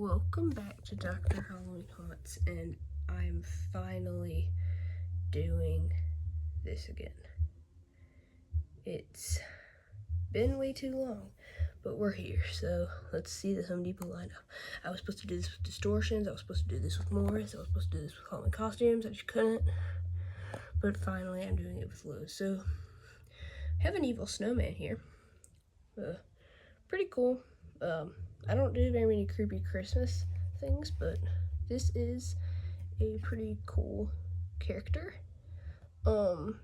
Welcome back to Dr. Halloween Haunts, and I'm finally doing this again. It's been way too long, but we're here, so let's see the Home Depot lineup. I was supposed to do this with Distortions, I was supposed to do this with Morris, I was supposed to do this with Halloween Costumes, I just couldn't, but finally I'm doing it with Lowe's. So, I have an evil snowman here. Pretty cool. I don't do very many creepy Christmas things, but this is a pretty cool character.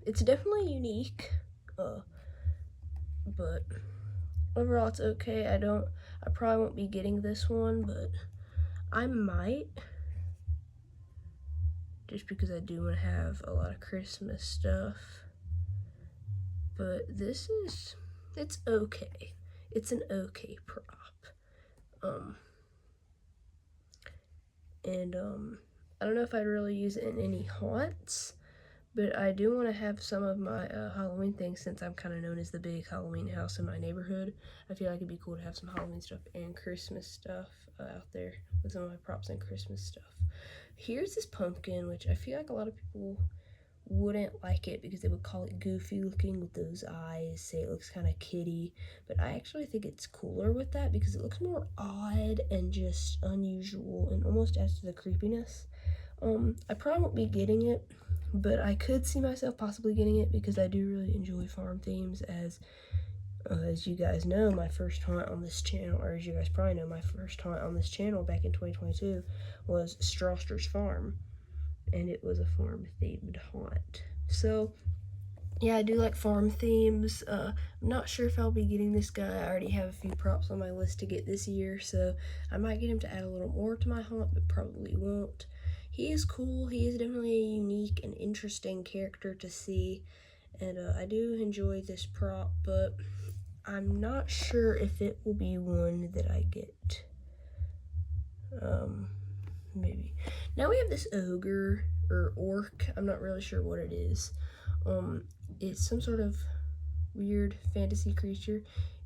It's definitely unique, but overall it's okay. I probably won't be getting this one, but I might, just because I do want to have a lot of Christmas stuff. But it's okay. It's an okay prop. I don't know if I'd really use it in any haunts, but I do want to have some of my Halloween things, since I'm kind of known as the big Halloween house in my neighborhood. I feel like it'd be cool to have some Halloween stuff and Christmas stuff out there with some of my props and Christmas stuff. Here's this pumpkin, which I feel like a lot of people wouldn't like it because they would call it goofy looking with those eyes, say it looks kind of kitty, but I actually think it's cooler with that because it looks more odd and just unusual and almost adds to the creepiness. I probably won't be getting it, but I could see myself possibly getting it because I do really enjoy farm themes. As you guys know, my first haunt on this channel, or as you guys probably know, my first haunt on this channel back in 2022 was Strawster's Farm, and it was a farm themed haunt. So yeah, I do like farm themes. I'm not sure if I'll be getting this guy. I already have a few props on my list to get this year, so I might get him to add a little more to my haunt, but probably won't. He is cool. He is definitely a unique and interesting character to see, and I do enjoy this prop, but I'm not sure if it will be one that I get. Maybe. Now we have this ogre, or orc. I'm not really sure what it is. It's some sort of weird fantasy creature.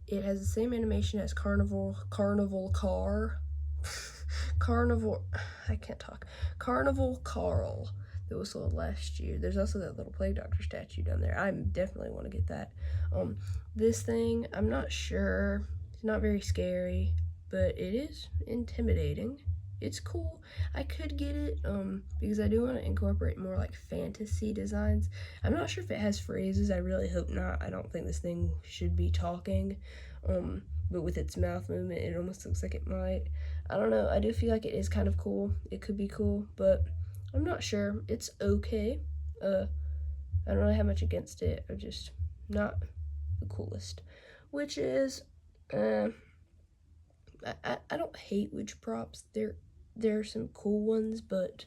It has the same animation as Carnival Carl that was sold last year. There's also that little Plague Doctor statue down there. I definitely want to get that. This thing, I'm not sure. It's not very scary, but it is intimidating. It's cool. I could get it because I do want to incorporate more like fantasy designs. I'm not sure if it has phrases. I really hope not. I don't think this thing should be talking, but with its mouth movement, it almost looks like it might. I don't know. I do feel like it is kind of cool. It could be cool, but I'm not sure. It's okay. I don't really have much against it. I'm just not the coolest, which is I don't hate witch props. There are some cool ones, but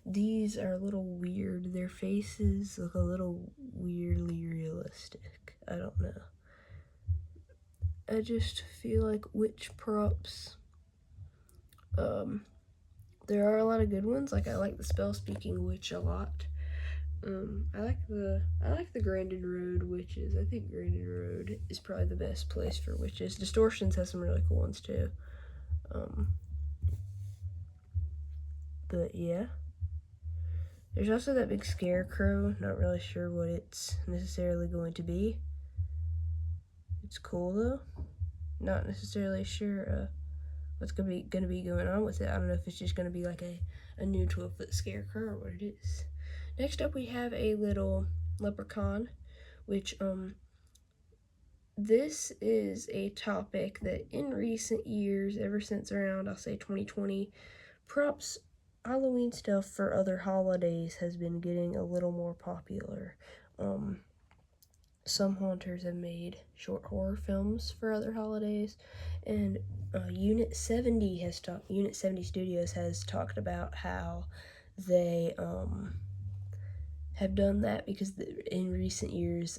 these are a little weird. Their faces look a little weirdly realistic. I don't know. I just feel like witch props, there are a lot of good ones. Like, I like the spell speaking witch a lot. I like the Grandin Road witches. I think Grandin Road is probably the best place for witches. Distortions has some really cool ones too. But yeah. There's also that big scarecrow. Not really sure what it's necessarily going to be. It's cool though. Not necessarily sure what's gonna be going on with it. I don't know if it's just gonna be like a new 12-foot scarecrow or what it is. Next up we have a little leprechaun, which this is a topic that in recent years, ever since around, I'll say 2020, props Halloween stuff for other holidays has been getting a little more popular. Some haunters have made short horror films for other holidays, and Unit 70 Studios has talked about how they have done that because in recent years,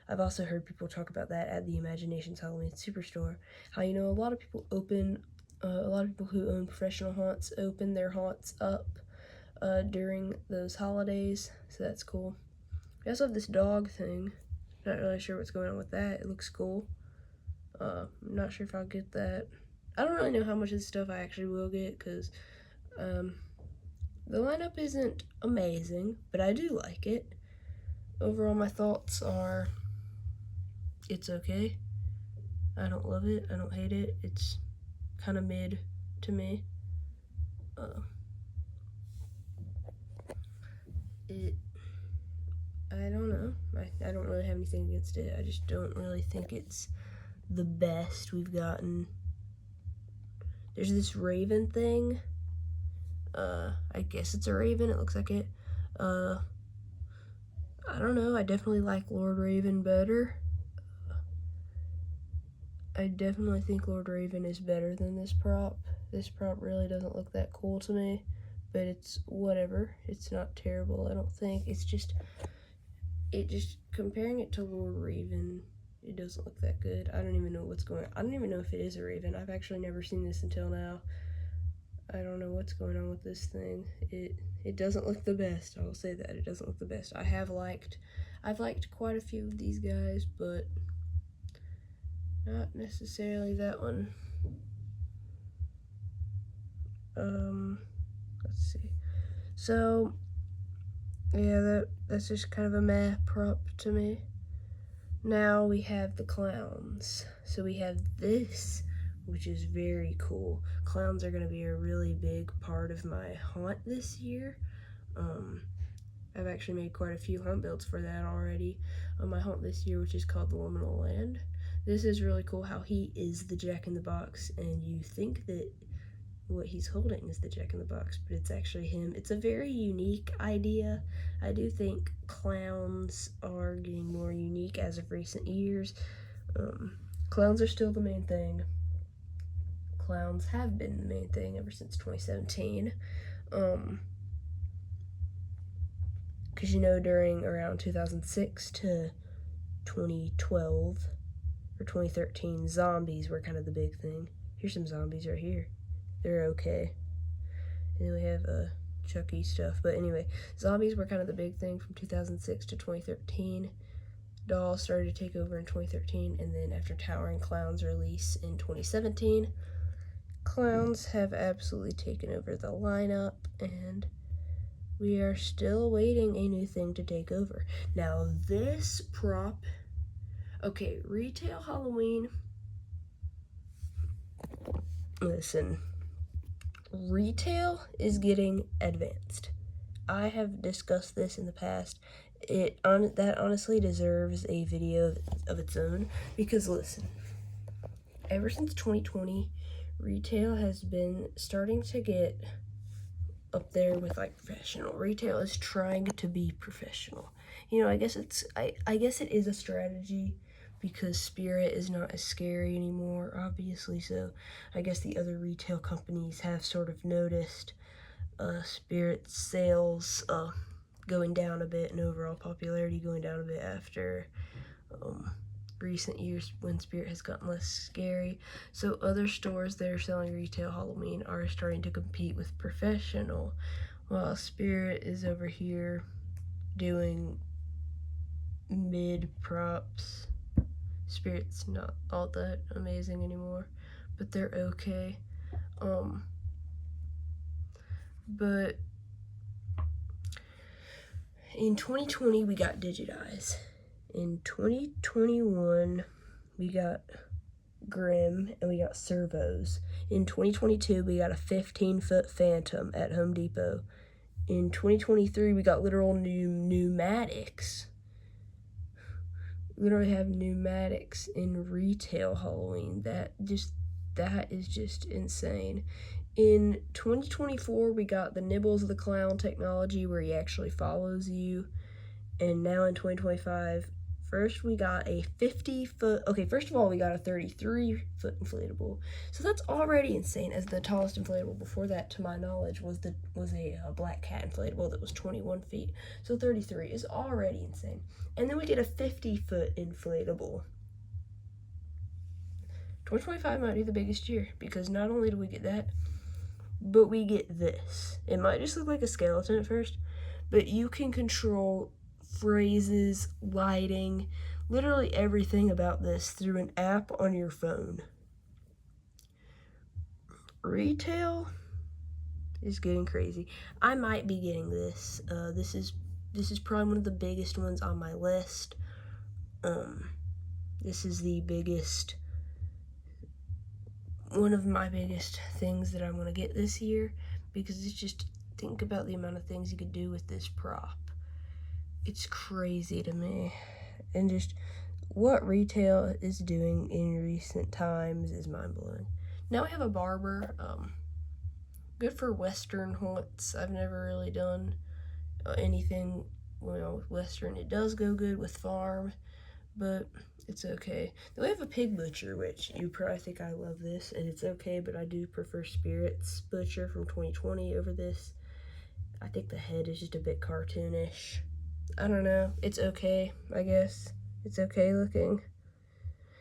I've also heard people talk about that at the Imaginations Halloween Superstore. How, a lot of people who own professional haunts open their haunts up during those holidays, so that's cool. We also have this dog thing. Not really sure what's going on with that. It looks cool. I'm not sure if I'll get that. I don't really know how much of this stuff I actually will get, because the lineup isn't amazing, but I do like it. Overall, my thoughts are, it's okay. I don't love it, I don't hate it, it's kind of mid to me. I don't know. I don't really have anything against it. I just don't really think it's the best we've gotten. There's this Raven thing. I guess it's a Raven. It looks like it. I don't know. I definitely like Lord Raven better. I definitely think Lord Raven is better than this prop. This prop really doesn't look that cool to me, but it's whatever. It's not terrible, I don't think. It's just, comparing it to Lord Raven, it doesn't look that good. I don't even know what's going on. I don't even know if it is a Raven. I've actually never seen this until now. I don't know what's going on with this thing. It doesn't look the best. I will say that. It doesn't look the best. I've liked quite a few of these guys, but not necessarily that one. Let's see. So, yeah, that's just kind of a meh prop to me. Now we have the clowns. So we have this, which is very cool. Clowns are going to be a really big part of my haunt this year. I've actually made quite a few haunt builds for that already on my haunt this year, which is called the Liminal Land. This is really cool how he is the Jack-in-the-Box, and you think that what he's holding is the Jack-in-the-Box, but it's actually him. It's a very unique idea. I do think clowns are getting more unique as of recent years. Clowns are still the main thing. Clowns have been the main thing ever since 2017. Because, during around 2006 to 2012 or 2013, zombies were kind of the big thing. Here's some zombies right here. They're okay. And then we have Chucky stuff. But anyway, zombies were kind of the big thing from 2006 to 2013. Dolls started to take over in 2013, and then after Towering Clowns release in 2017, clowns have absolutely taken over the lineup, and we are still waiting a new thing to take over. Now this prop, okay, retail Halloween, listen, retail is getting advanced. I have discussed this in the past. That honestly deserves a video of its own, because listen, ever since 2020, retail has been starting to get up there with like professional. Retail is trying to be professional. I guess it is a strategy, because Spirit is not as scary anymore, obviously, so I guess the other retail companies have sort of noticed Spirit sales going down a bit, and overall popularity going down a bit after recent years when Spirit has gotten less scary. So other stores that are selling retail Halloween are starting to compete with professional, while Spirit is over here doing mid props. Spirit's not all that amazing anymore, but they're okay. But in 2020 we got Digitize. In 2021 we got Grim, and we got servos. In 2022 we got a 15-foot Phantom at Home Depot. In 2023 we got literal pneumatics. We literally have pneumatics in retail Halloween. That is just insane. In 2024 we got the Nibbles of the Clown technology, where he actually follows you. And now in 2025, first we got a 50-foot, okay, first of all we got a 33-foot inflatable. So that's already insane, as the tallest inflatable before that, to my knowledge, was a Black Cat inflatable that was 21 feet. So 33 is already insane. And then we get a 50-foot inflatable. 2025 might be the biggest year, because not only do we get that, but we get this. It might just look like a skeleton at first, but you can control phrases, lighting, literally everything about this through an app on your phone. retail is getting crazy. I might be getting this. This is probably one of the biggest ones on my list. This is the biggest, one of my biggest things that I want to get this year, because it's just, think about the amount of things you could do with this prop. It's crazy to me. And just what retail is doing in recent times is mind-blowing. Now we have a barber. Good for Western haunts. I've never really done anything, with Western. It does go good with farm, but it's okay. Then we have a pig butcher, which you probably think I love this, and it's okay, but I do prefer Spirits Butcher from 2020 over this. I think the head is just a bit cartoonish. I don't know. It's okay, I guess. It's okay looking.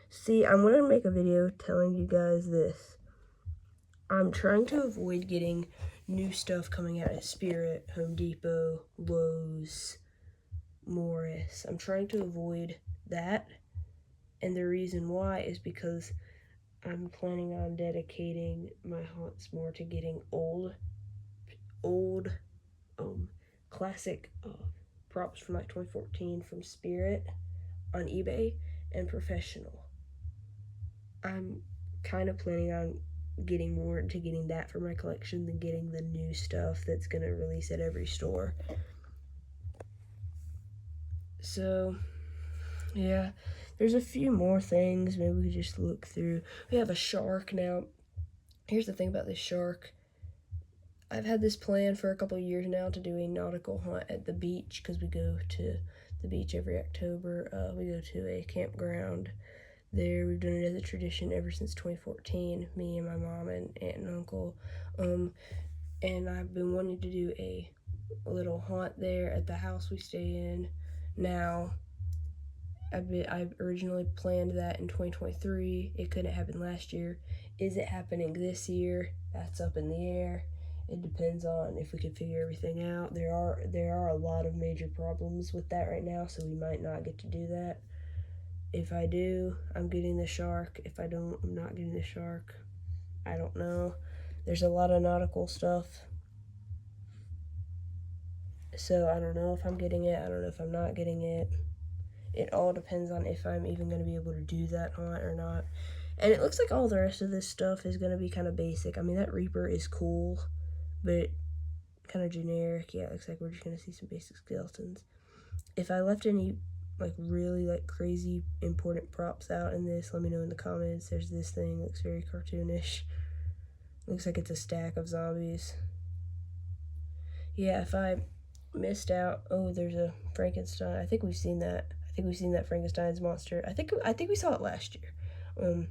See, I'm gonna make a video telling you guys this. I'm trying to avoid getting new stuff coming out at Spirit, Home Depot, Lowe's, Morris. I'm trying to avoid that, and the reason why is because I'm planning on dedicating my haunts more to getting old classic props from like 2014 from Spirit on eBay and professional. I'm kind of planning on getting more into getting that for my collection than getting the new stuff that's going to release at every store. So, yeah, there's a few more things. Maybe we could just look through. We have a shark now. Here's the thing about this shark. I've had this plan for a couple of years now to do a nautical hunt at the beach, because we go to the beach every October. We go to a campground there. We've done it as a tradition ever since 2014, me and my mom and aunt and uncle. And I've been wanting to do a little haunt there at the house we stay in. Now, I originally planned that in 2023. It couldn't happen last year. Is it happening this year? That's up in the air. It depends on if we can figure everything out. There are a lot of major problems with that right now, so we might not get to do that. If I do, I'm getting the shark. If I don't, I'm not getting the shark. I don't know. There's a lot of nautical stuff, so I don't know if I'm getting it. I don't know if I'm not getting it. It all depends on if I'm even going to be able to do that hunt or not. And it looks like all the rest of this stuff is going to be kind of basic. I mean, that Reaper is cool, but kind of generic. Yeah, it looks like we're just going to see some basic skeletons. If I left any really crazy important props out in this, let me know in the comments. There's this thing, looks very cartoonish. Looks like it's a stack of zombies. Yeah, if I missed out, there's a Frankenstein. I think we've seen that. I think we've seen that Frankenstein's monster. I think we saw it last year.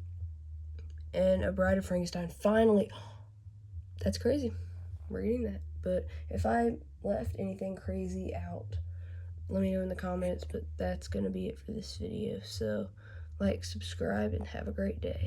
And a Bride of Frankenstein. Finally, that's crazy. We're getting that. But if I left anything crazy out, let me know in the comments. But that's gonna be it for this video. So, like, subscribe, and have a great day.